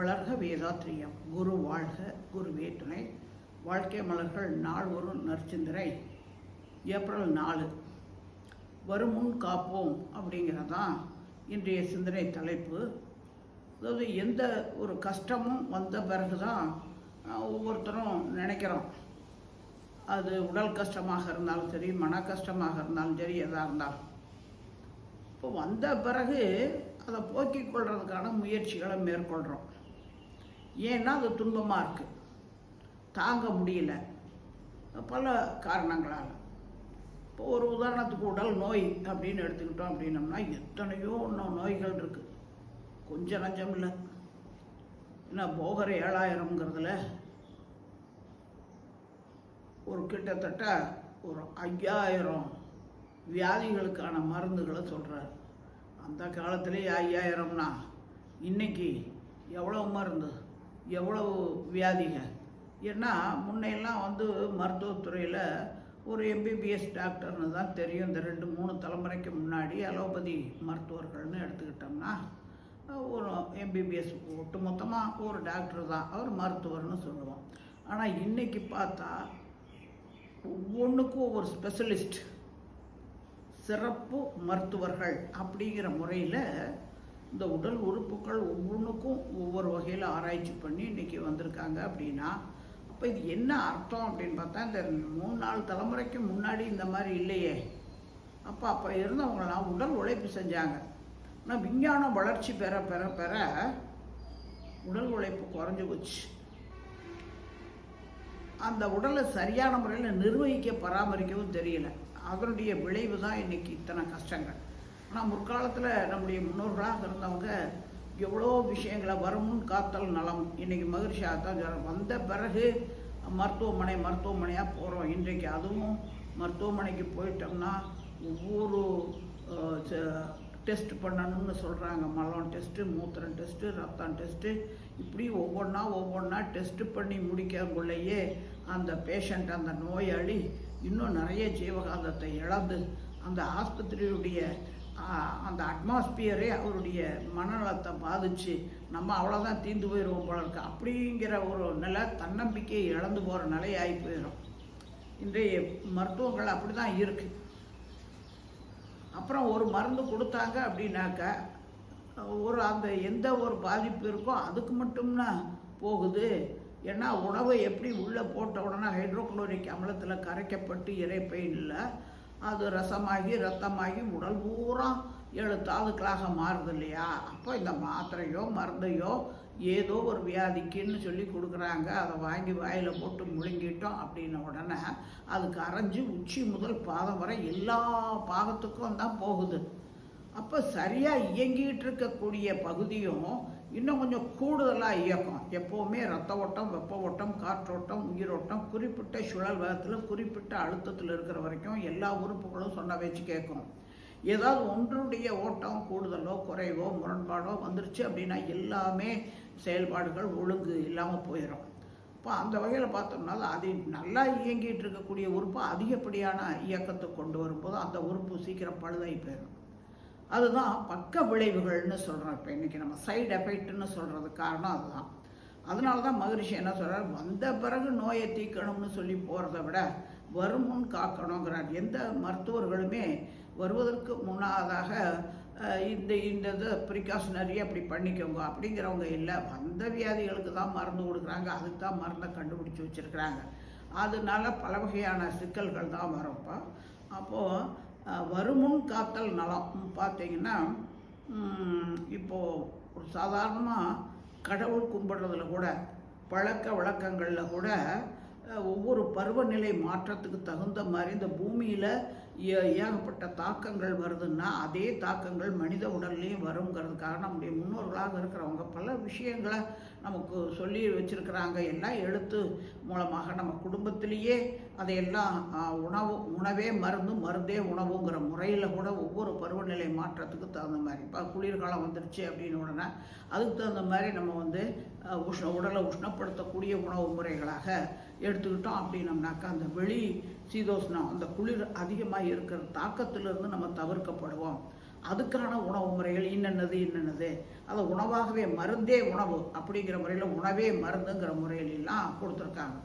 வளர்க வேதாத்ரியம். குரு வாழ்க, குருவே துணை. வாழ்க்கை மலர்கள் நாள் ஒரு நற்சிந்தனை. ஏப்ரல் 4. வருமுன் காப்போம் அப்படிங்கிறதான் இன்றைய சிந்தனை தலைப்பு. அதாவது எந்த ஒரு கஷ்டமும் வந்த பிறகு தான் ஒவ்வொருத்தரும் நினைக்கிறோம். அது உடல் கஷ்டமாக இருந்தாலும் சரி, மன கஷ்டமாக இருந்தாலும் சரி, எதாக இருந்தாலும் இப்போ வந்த பிறகு அதை போக்கிக் கொள்றதுக்கான முயற்சிகளை மேற்கொள்கிறோம். ஏன்னா அது துன்பமாக இருக்குது, தாங்க முடியல, பல காரணங்களால். இப்போ ஒரு உதாரணத்துக்கு உடல் நோய் அப்படின்னு எடுத்துக்கிட்டோம் அப்படின்னம்னா எத்தனையோ இன்னும் நோய்கள் இருக்குது, கொஞ்சம் நஞ்சம் இல்லை. ஏன்னா போகிற 7000ங்கிறதுல ஒரு கிட்டத்தட்ட ஒரு 5000 வியாதிகளுக்கான மருந்துகளை சொல்கிறார். அந்த காலத்துலேயே 5000னா இன்னைக்கு எவ்வளோ மருந்து, எவ்வளவு வியாதிகள். ஏன்னா முன்னையெல்லாம் மருத்துவத்துறையில் ஒரு எம்பிபிஎஸ் டாக்டர்னு தான் தெரியும். இந்த 2-3 தலைமுறைக்கு முன்னாடி அலோபதி மருத்துவர்கள்னு எடுத்துக்கிட்டோம்னா ஒரு எம்பிபிஎஸ் ஒட்டு மொத்தமாக ஒரு டாக்டர் தான், அவர் மருத்துவர்னு சொல்லுவோம். ஆனால் இன்றைக்கி பார்த்தா ஒவ்வொன்றுக்கும் ஒவ்வொரு ஸ்பெஷலிஸ்ட், சிறப்பு மருத்துவர்கள் அப்படிங்கிற முறையில் இந்த உடல் உறுப்புகள் ஒவ்வொன்றுக்கும் ஒவ்வொரு வகையில் ஆராய்ச்சி பண்ணி இன்றைக்கி வந்திருக்காங்க. அப்படின்னா அப்போ இது என்ன அர்த்தம் அப்படின்னு பார்த்தா, இந்த 3-4 தலைமுறைக்கு முன்னாடி இந்த மாதிரி இல்லையே. அப்போ இருந்தவங்களாம் உடல் உழைப்பு செஞ்சாங்க. ஆனால் விஞ்ஞான வளர்ச்சி பெற பெற பெற உடல் உழைப்பு குறைஞ்சி போச்சு. அந்த உடலை சரியான முறையில் நிர்வகிக்க பராமரிக்கவும் தெரியல. அதனுடைய விளைவு தான் இன்றைக்கி இத்தனை கஷ்டங்கள். ஆனால் முற்காலத்தில் நம்முடைய முன்னோர்களாக இருந்தவங்க எவ்வளோ விஷயங்களை வருமுன் காத்தல் நலம். இன்றைக்கி மகிழ்ச்சியாக தான் வந்த பிறகு மருத்துவமனையாக போகிறோம். இன்றைக்கு அதுவும் மருத்துவமனைக்கு போயிட்டோம்னா ஒவ்வொரு டெஸ்ட் பண்ணணும்னு சொல்கிறாங்க. மலம் டெஸ்ட்டு, மூத்திரம் டெஸ்ட்டு, ரத்தம் டெஸ்ட்டு, இப்படி ஒவ்வொன்றா டெஸ்ட்டு பண்ணி முடிக்கக்குள்ளேயே அந்த பேஷண்ட், அந்த நோயாளி இன்னும் நிறைய ஜீவகாந்தத்தை இழந்து அந்த ஆஸ்பத்திரியுடைய அந்த அட்மாஸ்பியரே அவருடைய மனநலத்தை பாதித்து நம்ம அவ்வளோதான் தீர்ந்து போயிடுவோம் போல இருக்கு அப்படிங்கிற ஒரு நிலை, தன்னம்பிக்கையை இழந்து போகிற நிலையாகி போயிடும். இன்றைய மருத்துவங்கள் அப்படி தான் இருக்குது. அப்புறம் ஒரு மருந்து கொடுத்தாங்க அப்படின்னாக்க அந்த எந்த ஒரு பாதிப்பு இருக்கோ அதுக்கு மட்டும்னா போகுது. ஏன்னா உணவை எப்படி உள்ளே போட்ட உடனே ஹைட்ரோக்ளோரிக் அமிலத்தில் கரைக்கப்பட்டு இறைப்பையில் அது ரசமாகி ரத்தமாகி உடல் பூரா 7 தாதுக்களாக மாறுது இல்லையா. அப்போ இந்த மாத்திரையோ மருந்தையோ ஏதோ ஒரு வியாதிக்குன்னு சொல்லி கொடுக்குறாங்க. அதை வாங்கி வாயில் போட்டு முழுங்கிட்டோம் அப்படின்ன உடனே அது கரைஞ்சி உச்சி முதல் பாதம் வரை எல்லா பாகத்துக்கும் தான் போகுது. அப்போ சரியாக இயங்கிட்டு இருக்கக்கூடிய பகுதியும் இன்னும் கொஞ்சம் கூடுதலாக இயக்கம். எப்போவுமே ரத்த ஓட்டம், வெப்ப ஓட்டம், காற்றோட்டம், உயிரோட்டம் குறிப்பிட்ட சுழல் வேகத்தில் குறிப்பிட்ட அழுத்தத்தில் இருக்கிற வரைக்கும் எல்லா உறுப்புகளும் சொன்ன வச்சு கேட்கும். ஏதாவது ஒன்றுடைய ஓட்டம் கூடுதலோ குறைவோ முரண்பாடோ வந்துருச்சு அப்படின்னா எல்லாமே செயல்பாடுகள் ஒழுங்கு இல்லாமல் போயிடும். இப்போ அந்த வகையில் பார்த்தோம்னா அது நல்லா இயங்கிட்டு இருக்கக்கூடிய உறுப்பு அதிகப்படியான இயக்கத்தை கொண்டு வரும்போது அந்த உறுப்பு சீக்கிரம் பழுதாகி போயிடும். அதுதான் பக்க விளைவுகள்னு சொல்கிறோம். இப்போ இன்றைக்கி நம்ம சைடு எஃபெக்ட்னு சொல்கிறதுக்கு காரணம் அதுதான். அதனால தான் மகரிஷி என்ன சொல்கிறார், வந்த பிறகு நோயை தீர்க்கணும்னு சொல்லி போகிறத விட வருமுன் காக்கணுங்கிறார். எந்த மருத்துவர்களுமே வருவதற்கு முன்னதாக இந்த ப்ரிகாஷனரி அப்படி பண்ணிக்கோங்க அப்படிங்கிறவங்க இல்லை. வந்த வியாதிகளுக்கு தான் மருந்து கொடுக்குறாங்க, அதுக்கு தான் மருந்தை கண்டுபிடிச்சி வச்சுருக்குறாங்க. அதனால பல வகையான சிக்கல்கள் தான் வரப்போ. அப்போது வருமுன் காத்தல் நலம் பார்த்தீங்கன்னா, இப்போது ஒரு சாதாரணமாக கடவுள் கும்பிட்றதுல கூட, பழக்க வழக்கங்களில் கூட ஒவ்வொரு பருவநிலை மாற்றத்துக்கு தகுந்த மாதிரி இந்த பூமியில் ஏகப்பட்ட தாக்கங்கள் வருதுன்னா அதே தாக்கங்கள் மனித உடல்லையும் வருங்கிறதுக்காக நம்முடைய முன்னோர்களாக இருக்கிறவங்க பல விஷயங்களை நமக்கு சொல்லி வச்சுருக்கிறாங்க. எல்லாம் எழுத்து மூலமாக நம்ம குடும்பத்திலேயே அதையெல்லாம் உணவே மருந்து, மருந்தே உணவுங்கிற முறையில் கூட ஒவ்வொரு பருவநிலை மாற்றத்துக்கு தகுந்த மாதிரி. இப்போ குளிர்காலம் வந்துடுச்சு அப்படின்னு உடனே அதுக்கு தகுந்த மாதிரி நம்ம உடலை உஷ்ணப்படுத்தக்கூடிய உணவு முறைகளாக எடுத்துக்கிட்டோம் அப்படின்னம்னாக்கா அந்த வெளி சீதோஷ்ணம், அந்த குளிர் அதிகமாக இருக்கிற தாக்கத்திலிருந்து நம்ம தவிர்க்கப்படுவோம். அதுக்கான உணவு முறைகள் இன்னென்னது அதை உணவாகவே மருந்தே உணவு அப்படிங்கிற முறையில் உணவே மருந்துங்கிற முறையிலெல்லாம் கொடுத்துருக்காங்க.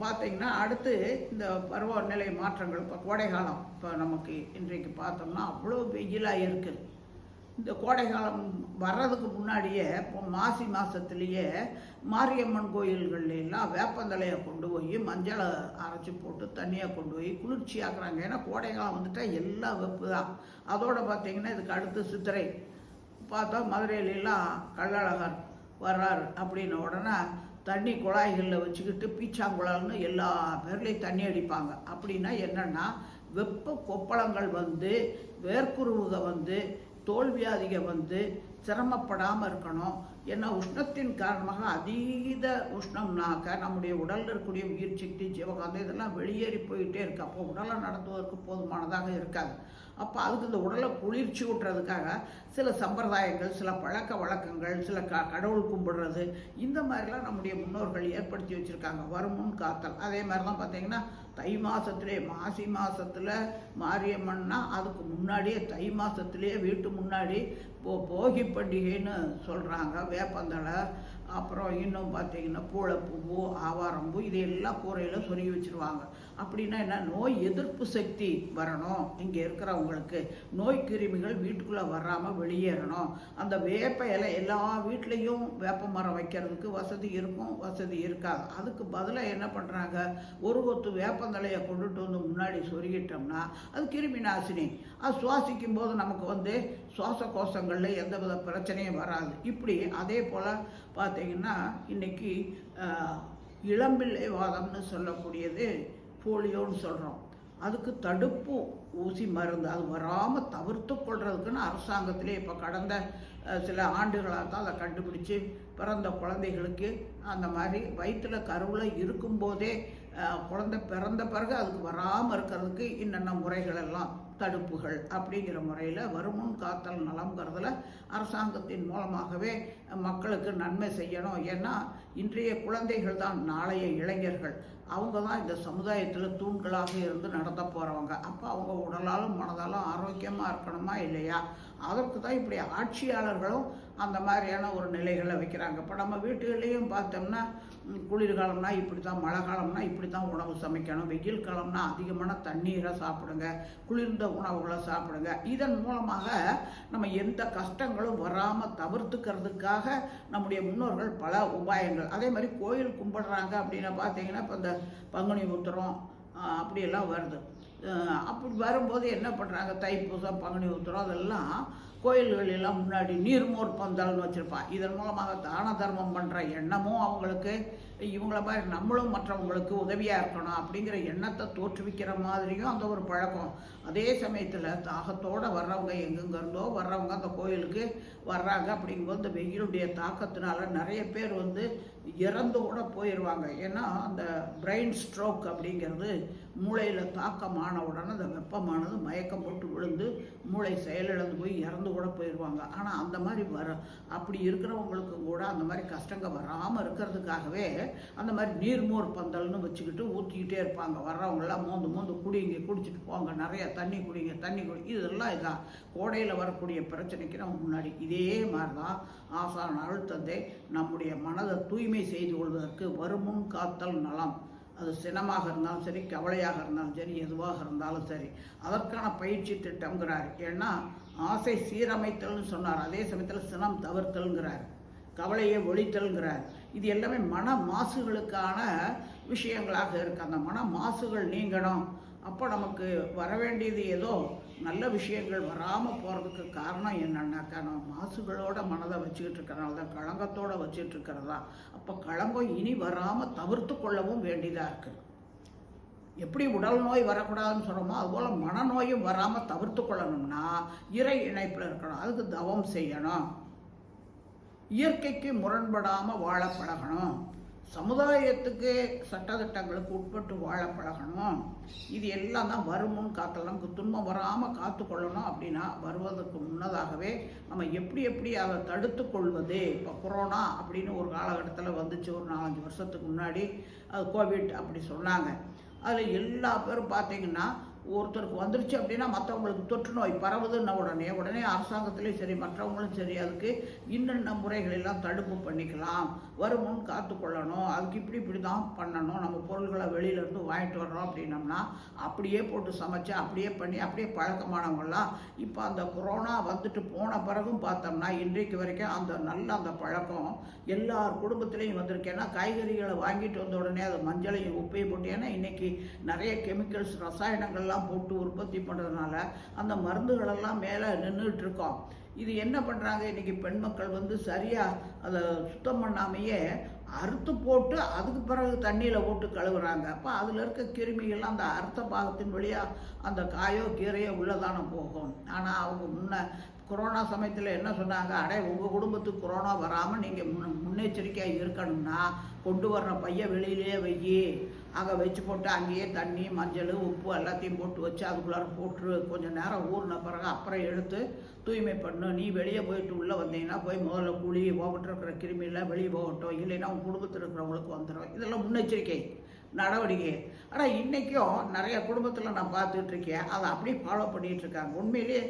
பார்த்தீங்கன்னா அடுத்து இந்த பருவநிலை மாற்றங்கள், இப்போ கோடை காலம் இப்போ நமக்கு இன்றைக்கு பார்த்தோம்னா அவ்வளோ வெயிலாக இருக்குது. இந்த கோடை காலம் வர்றதுக்கு முன்னாடியே இப்போ மாசி மாதத்துலேயே மாரியம்மன் கோயில்கள்லாம் வேப்பந்தலையை கொண்டு போய் மஞ்சளை அரைச்சி போட்டு தண்ணியை கொண்டு போய் குளிர்ச்சியாக்குறாங்க. ஏன்னா கோடை காலம் வந்துட்டால் எல்லாம் வெப்பு தான். அதோடு பார்த்திங்கன்னா இதுக்கு அடுத்து சித்திரை பார்த்தா மதுரையிலெல்லாம் கள்ளழகர் வர்றார் அப்படின்ன உடனே தண்ணி குழாய்களில் வச்சுக்கிட்டு பீச்சாங்குழல்னு எல்லா பேர்லேயும் தண்ணி அடிப்பாங்க. அப்படின்னா என்னென்னா வெப்ப கொப்பளங்கள் வந்து வேர்க்குருவுக வந்து தோல்வியாதிக வந்து சிரமப்படாமல் இருக்கணும். ஏன்னா உஷ்ணத்தின் காரணமாக அதீத உஷ்ணம்னாக்க நம்முடைய உடலில் இருக்கக்கூடிய உயிர் சக்தி ஜீவகாந்தம் இதெல்லாம் வெளியேறி போயிட்டே இருக்கு. அப்போ உடலை நடத்துவதற்கு போதுமானதாக இருக்காது. அப்போ அதுக்கு இந்த உடலை குளிர்ச்சி விட்டுறதுக்காக சில சம்பிரதாயங்கள், சில பழக்க வழக்கங்கள், சில கடவுள் கும்பிடுறது, இந்த மாதிரிலாம் நம்முடைய முன்னோர்கள் ஏற்படுத்தி வச்சுருக்காங்க. வருமுன் காத்தல். அதே மாதிரி தான் பார்த்தீங்கன்னா தை மாதத்துலேயே மாசி மாதத்தில் மாரியம்மன்னா அதுக்கு முன்னாடியே தை மாதத்துலேயே வீட்டு முன்னாடி போகி பண்டிகைன்னு சொல்கிறாங்க. வேப்பந்தழை, அப்புறம் இன்னும் பார்த்தீங்கன்னா பூளைப்பூ, ஆவாரம்பூ, இதையெல்லாம் கூரையில் சொருகி வச்சுருவாங்க. அப்படின்னா என்ன, நோய் எதிர்ப்பு சக்தி வரணும். இங்கே இருக்கிறவங்களுக்கு நோய் கிருமிகள் வீட்டுக்குள்ளே வராமல் வெளியேறணும். அந்த வேப்ப இலை எல்லா வீட்லேயும் வேப்ப மரம் வைக்கிறதுக்கு வசதி இருக்கும், வசதி இருக்காது. அதுக்கு பதிலாக என்ன பண்ணுறாங்க, ஒரு கொத்து வேப்பந்தலையை கொண்டுட்டு வந்து முன்னாடி சொருகிட்டோம்னா அது கிருமி நாசினி. அது சுவாசிக்கும் போது நமக்கு வந்து சுவாச கோஷங்களில் எந்த வித பிரச்சனையும் வராது. இப்படி அதே போல் பார்த்தீங்கன்னா இன்றைக்கி இளம்பிள்ளை வாதம்னு சொல்லக்கூடியது போலியோன்னு சொல்கிறோம். அதுக்கு தடுப்பு ஊசி மருந்து அது வராமல் தவிர்த்து கொள்றதுக்குன்னு அரசாங்கத்திலே இப்போ கடந்த சில ஆண்டுகளாக தான் அதை கண்டுபிடிச்சி பிறந்த குழந்தைகளுக்கு அந்த மாதிரி வயிற்றில் கருவில் இருக்கும்போதே குழந்தை பிறந்த பிறகு அதுக்கு வராமல் இருக்கிறதுக்கு என்னென்ன முறைகள் எல்லாம் தடுப்புகள் அப்படிங்கிற முறையில் வருமுன் காத்தல் நலம்ங்கிறதுல அரசாங்கத்தின் மூலமாகவே மக்களுக்கு நன்மை செய்யணும். ஏன்னா இன்றைய குழந்தைகள் தான் நாளைய இளைஞர்கள். அவங்க தான் இந்த சமுதாயத்தில் தூண்களாக இருந்து நடத்த போகிறவங்க. அப்போ அவங்க உடலாலும் மனதாலும் ஆரோக்கியமாக இருக்கணுமா இல்லையா? அதற்கு தான் இப்படி ஆட்சியாளர்களும் அந்த மாதிரியான ஒரு நிலைகளை வைக்கிறாங்க. இப்போ நம்ம வீட்டுகள்லேயும் பார்த்தோம்னா குளிர்காலம்னா இப்படி தான், மழை காலம்னா இப்படி தான் உணவு சமைக்கணும், வெயில் காலம்னா அதிகமான தண்ணீரை சாப்பிடுங்க, குளிர்ந்த உணவுகளை சாப்பிடுங்க. இதன் மூலமாக நம்ம எந்த கஷ்டங்களும் வராமல் தவிர்த்துக்கிறதுக்காக நம்முடைய முன்னோர்கள் பல உபாயங்கள். அதே மாதிரி கோயில் கும்பிடுறாங்க அப்படின்னு பார்த்தீங்கன்னா இப்போ இந்த பங்குனி உத்திரம் அப்படியெல்லாம் வருது. அப்படி வரும்போது என்ன பண்ணுறாங்க, தைப்பூசம், பங்குனி உத்திரம் அதெல்லாம் கோயில்கள் எல்லாம் முன்னாடி நீர்மோர் பந்தல்னு வச்சுருப்பான். இதன் மூலமாக தான தர்மம் பண்ணுற எண்ணமும் அவங்களுக்கு, இவங்கள மாதிரி நம்மளும் மற்றவங்களுக்கு உதவியாக இருக்கணும் அப்படிங்கிற எண்ணத்தை தோற்றுவிக்கிற மாதிரியும் அந்த ஒரு பழக்கம். அதே சமயத்தில் தாகத்தோடு வர்றவங்க, எங்கெங்கிருந்தோ வர்றவங்க அந்த கோயிலுக்கு வர்றாங்க. அப்படிங்கும்போது இந்த வெயிலுடைய தாக்கத்தினால நிறைய பேர் வந்து இறந்து கூட போயிடுவாங்க. ஏன்னா அந்த பிரெயின் ஸ்ட்ரோக் அப்படிங்கிறது மூளையில் தாக்கமான உடனே அந்த வெப்பமானது மயக்கம் போட்டு விழுந்து மூளை செயலிழந்து போய் இறந்து கூட போயிடுவாங்க. ஆனால் அந்த மாதிரி அப்படி இருக்கிறவங்களுக்கு கூட அந்த மாதிரி கஷ்டங்கள் வராமல் இருக்கிறதுக்காகவே அந்த மாதிரி நீர்மோர் பந்தல்னு வச்சுக்கிட்டு ஊற்றிக்கிட்டே இருப்பாங்க. வர்றவங்களாம் மோந்து குடிங்க, குடிச்சிட்டு போங்க, நிறைய தண்ணி குடிங்க, இதெல்லாம் இதான் கோடையில் வரக்கூடிய பிரச்சனைக்கு நம்ம முன்னாடி. இதே மாதிரி தான் ஆசான் அருள்தந்தை நம்முடைய மனதை தூய்மை செய்து கொள்வதற்கு வருமுன் காத்தல் நலம், அது சினமாக இருந்தாலும் சரி, கவலையாக இருந்தாலும் சரி, எதுவாக இருந்தாலும் சரி, அதற்கான பயிற்சி திட்டம்ங்கிறார். ஏன்னா ஆசை சீரமைத்தல்னு சொன்னார், அதே சமயத்தில் சினம் தவிர்த்தல்ங்கிறார், கவலையை ஒழித்தல்ங்கிறார். இது எல்லாமே மன மாசுகளுக்கான விஷயங்களாக இருக்குது. அந்த மன மாசுகள் நீங்கணும். அப்போ நமக்கு வர வேண்டியது ஏதோ நல்ல விஷயங்கள் வராமல் போகிறதுக்கு காரணம் என்னன்னாக்கா, நம்ம மாசுகளோட மனதை வச்சுக்கிட்டு இருக்கிறனால தான், களங்கத்தோடு வச்சுட்டு இருக்கிறதா. அப்போ களங்கம் இனி வராமல் தவிர்த்து கொள்ளவும் வேண்டியதாக இருக்குது. எப்படி உடல் நோய் வரக்கூடாதுன்னு சொல்கிறோமோ அதுபோல் மனநோயும் வராமல் தவிர்த்து கொள்ளணும்னா இறை இணைப்பில் இருக்கணும். அதுக்கு தவம் செய்யணும், இயற்கைக்கு முரண்படாமல் வாழ பழகணும், சமுதாயத்துக்கு சட்டத்திட்டங்களுக்கு உட்பட்டு வாழ பழகணும். இது எல்லாம் தான் வருமுன் காத்தல். நமக்கு துன்பம் வராமல் காத்துக்கொள்ளணும். அப்படின்னா வருவதற்கு முன்னதாகவே நம்ம எப்படி அதை தடுத்து கொள்வது. இப்போ கொரோனா அப்படின்னு ஒரு காலகட்டத்தில் வந்துச்சு, ஒரு 4-5 வருஷத்துக்கு முன்னாடி. அது கோவிட் அப்படி சொன்னாங்க. அதில் எல்லா பேரும் பார்த்தீங்கன்னா ஒருத்தருக்கு வந்துருச்சு அப்படின்னா மற்றவங்களுக்கு தொற்று நோய் பரவுதுன்ன உடனே அரசாங்கத்திலையும் சரி மற்றவங்களும் சரி அதுக்கு இன்னென்ன முறைகளெல்லாம் தடுப்பு பண்ணிக்கலாம், வருமுன் காத்துக்கொள்ளணும், அதுக்கு இப்படி தான் பண்ணணும், நம்ம பொருள்களை வெளியிலேருந்து வாங்கிட்டு வர்றோம் அப்படின்னம்னா அப்படியே போட்டு சமைச்சு அப்படியே பண்ணி அப்படியே பழக்கமானவங்களாம் இப்போ அந்த கொரோனா வந்துட்டு போன பிறகும் பார்த்தோம்னா இன்றைக்கு வரைக்கும் அந்த பழக்கம் எல்லார் குடும்பத்திலையும் வந்திருக்கு. ஏன்னா காய்கறிகளை வாங்கிட்டு வந்த உடனே அதை மஞ்சளையும் உப்பையும் போட்டு, ஏன்னா இன்றைக்கி நிறைய கெமிக்கல்ஸ் ரசாயனங்கள்லாம் போட்டு உற்பத்தி பண்ணுறதுனால அந்த மருந்துகளெல்லாம் மேலே நின்றுட்டு இருக்கோம். இது என்ன பண்ணுறாங்க, இன்றைக்கி பெண் மக்கள் சரியாக அதை சுத்தம் பண்ணாமையே அறுத்து போட்டு அதுக்கு பிறகு தண்ணியில் போட்டு கழுவுறாங்க. அப்போ அதில் இருக்க கிருமிகள்லாம் அந்த அறுத்த பாகத்தின் வழியாக அந்த காயோ கீரையோ உள்ளதான போகும். ஆனால் அவங்க கொரோனா சமயத்தில் என்ன சொன்னாங்க, உங்கள் குடும்பத்துக்கு கொரோனா வராமல் நீங்கள் முன்னெச்சரிக்கையாக இருக்கணும்னா கொண்டு வர்ற பைய வெளியிலேயே அங்கே வச்சு போட்டு அங்கேயே தண்ணி மஞ்சள் உப்பு எல்லாத்தையும் போட்டு வச்சு அதுக்குள்ளார போட்டு கொஞ்சம் நேரம் ஊறின பிறகு அப்புறம் எடுத்து தூய்மை பண்ணணும். நீ வெளியே போயிட்டு உள்ளே வந்தீங்கன்னா போய் முதல்ல குழி போகட்டு இருக்கிற கிருமியெல்லாம் வெளியே போகட்டும், இல்லைன்னா உங்கள் குடும்பத்தில் இருக்கிறவங்களுக்கு வந்துடும். இதெல்லாம் முன்னெச்சரிக்கை நடவடிக்கை. ஆனால் இன்றைக்கும் நிறைய குடும்பத்தில் நான் பார்த்துட்ருக்கேன், அதை அப்படியே ஃபாலோ பண்ணிகிட்ருக்காங்க. உண்மையிலே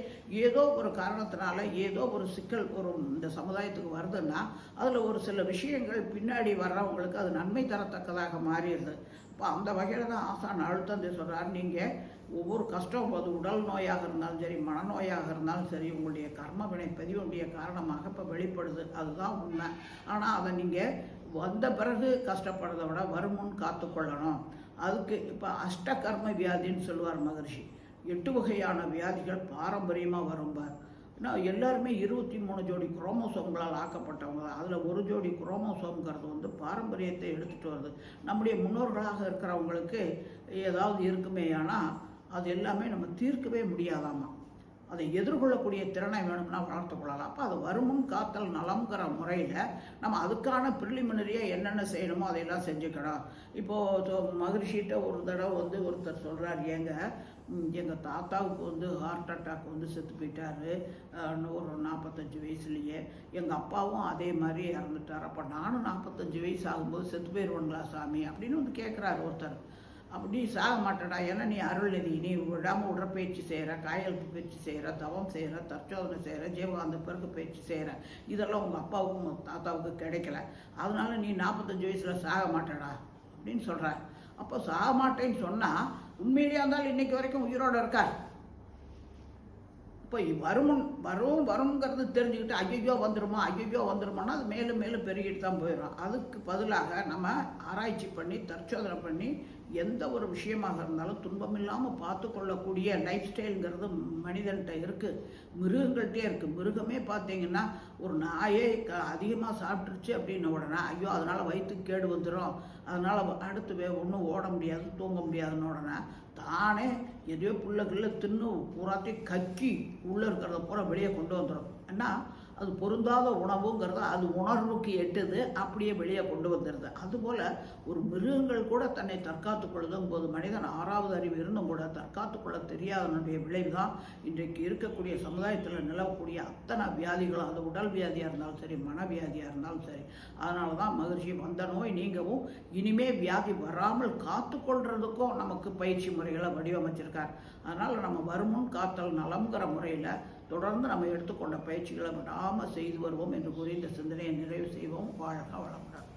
ஏதோ ஒரு காரணத்தினால ஏதோ ஒரு சிக்கல் இந்த சமுதாயத்துக்கு வருதுன்னா அதில் ஒரு சில விஷயங்கள் பின்னாடி வர்றவங்களுக்கு அது நன்மை தரத்தக்கதாக மாறிடுது. இப்போ அந்த வகையில் தான் ஆசான் அழுத்தந்தை சொல்கிறார், நீங்கள் ஒவ்வொரு கஷ்டம் அது உடல் நோயாக இருந்தாலும் சரி மனநோயாக இருந்தாலும் சரி உங்களுடைய கர்ம வினை பதிவுடைய காரணமாக இப்போ வெளிப்படுது, அதுதான் உண்மை. ஆனால் அதை நீங்கள் வந்த பிறகு கஷ்டப்படுறதை விட வருமுன் காத்துக்கொள்ளணும். அதுக்கு இப்போ அஷ்டகர்ம வியாதின்னு சொல்லுவார் மகர்ஷி. 8 வகையான வியாதிகள் பாரம்பரியமாக வரும்பார். ஏன்னா எல்லாருமே 23 ஜோடி குரோமோசோம்களால் ஆக்கப்பட்டவங்க. அதில் ஒரு ஜோடி குரோமோசோம்ங்கிறது பாரம்பரியத்தை எடுத்துகிட்டு வருது. நம்முடைய முன்னோர்களாக இருக்கிறவங்களுக்கு ஏதாவது இருக்குமே, ஆனால் அது எல்லாமே நம்ம தீர்க்கவே முடியாதாமா. அதை எதிர்கொள்ளக்கூடிய திறனை வேணும்னா வளர்த்து கொள்ளலாம். அப்போ அது வருமுன் காத்தல் நலம்ங்கிற முறையில் நம்ம அதுக்கான ப்ரிலிமினரியாக என்னென்ன செய்யணுமோ அதையெல்லாம் செஞ்சுக்கணும். இப்போது மகரிஷிகிட்ட ஒரு தடவை ஒருத்தர் சொல்கிறார், எங்கள் தாத்தாவுக்கு ஹார்ட் அட்டாக் செத்து போயிட்டாரு ஒரு 45 வயசுலேயே. எங்கள் அப்பாவும் அதே மாதிரி இறந்துட்டார். அப்போ நானும் 45 வயசு ஆகும்போது செத்து போயிடுவாங்களா சாமி அப்படின்னு கேட்குறாரு ஒருத்தர். அப்படி சாக மாட்டேடா, ஏன்னா நீ அருள்நிதி, நீ விடாமல் உடற்பயிற்சி செய்கிற, காயல்பு பயிற்சி செய்கிற, தவம் செய்கிற, தற்சோதனை செய்கிற, ஜீவகாந்த பெருக்கு பயிற்சி செய்கிற, இதெல்லாம் உங்கள் அப்பாவுக்கும் உங்கள் தாத்தாவுக்கு கிடைக்கல, அதனால நீ 45 வயசில் சாக மாட்டேடா அப்படின்னு சொல்கிறார். அப்போ சாக மாட்டேன்னு சொன்னால் உண்மையிலேயே இருந்தாலும் இன்றைக்கி வரைக்கும் உயிரோடு இருக்கார். இப்போ வருங்கிறது தெரிஞ்சுக்கிட்டு ஐயோ வந்துருமான்னா அது மேலும் மேலும் பெருகிட்டு தான் போயிடும். அதுக்கு பதிலாக நம்ம ஆராய்ச்சி பண்ணி தற்சோதனை பண்ணி எந்த ஒரு விஷயமாக இருந்தாலும் துன்பமில்லாமல் பார்த்து கொள்ளக்கூடிய லைஃப் ஸ்டைலுங்கிறது மனிதன்கிட்ட இருக்குது, மிருகங்கள்கிட்டே இருக்குது. மிருகமே பார்த்தீங்கன்னா ஒரு நாயே அதிகமாக சாப்பிட்டுருச்சு அப்படின்ன உடனே ஐயோ அதனால் வயிற்றுக்கு கேடு வந்துடும், அதனால் அடுத்து ஒன்றும் ஓட முடியாது தூங்க முடியாதுன்னு உடனே தானே எதையோ புல்ல தின்னு பூராத்தையும் கக்கி உள்ளே இருக்கிறத பூரா வெளியே கொண்டு வந்துடும். ஏன்னா அது பொருந்தாத உணவுங்கிறத அது உணர்வுக்கு எட்டுது, அப்படியே வெளியே கொண்டு வந்துடுது. அதுபோல் ஒரு மிருகங்கள் கூட தன்னை தற்காத்து கொள்ளுதும் போது மனிதன் 6வது அறிவு இருந்தும் கூட தற்காத்து கொள்ள தெரியாதனுடைய விளைவு தான் இன்றைக்கு இருக்கக்கூடிய சமுதாயத்தில் நிலவக்கூடிய அத்தனை வியாதிகளும், அது உடல் வியாதியாக இருந்தாலும் சரி மனவியாதியாக இருந்தாலும் சரி. அதனால தான் மகிழ்ச்சி வந்த நோய் நீங்கவும் இனிமே வியாதி வராமல் காத்து கொள்றதுக்கும் நமக்கு பயிற்சி முறைகளை வடிவமைச்சிருக்கார். அதனால் நம்ம வருமுன் காத்தல் நலம்ங்கிற முறையில் தொடர்ந்து நம்ம எடுத்துக்கொண்ட பயிற்சிகளை விடாமல் செய்து வருவோம் என்று கூறி இந்த சிந்தனையை நிறைவு செய்வோம். வாழ்க வளமுடன்.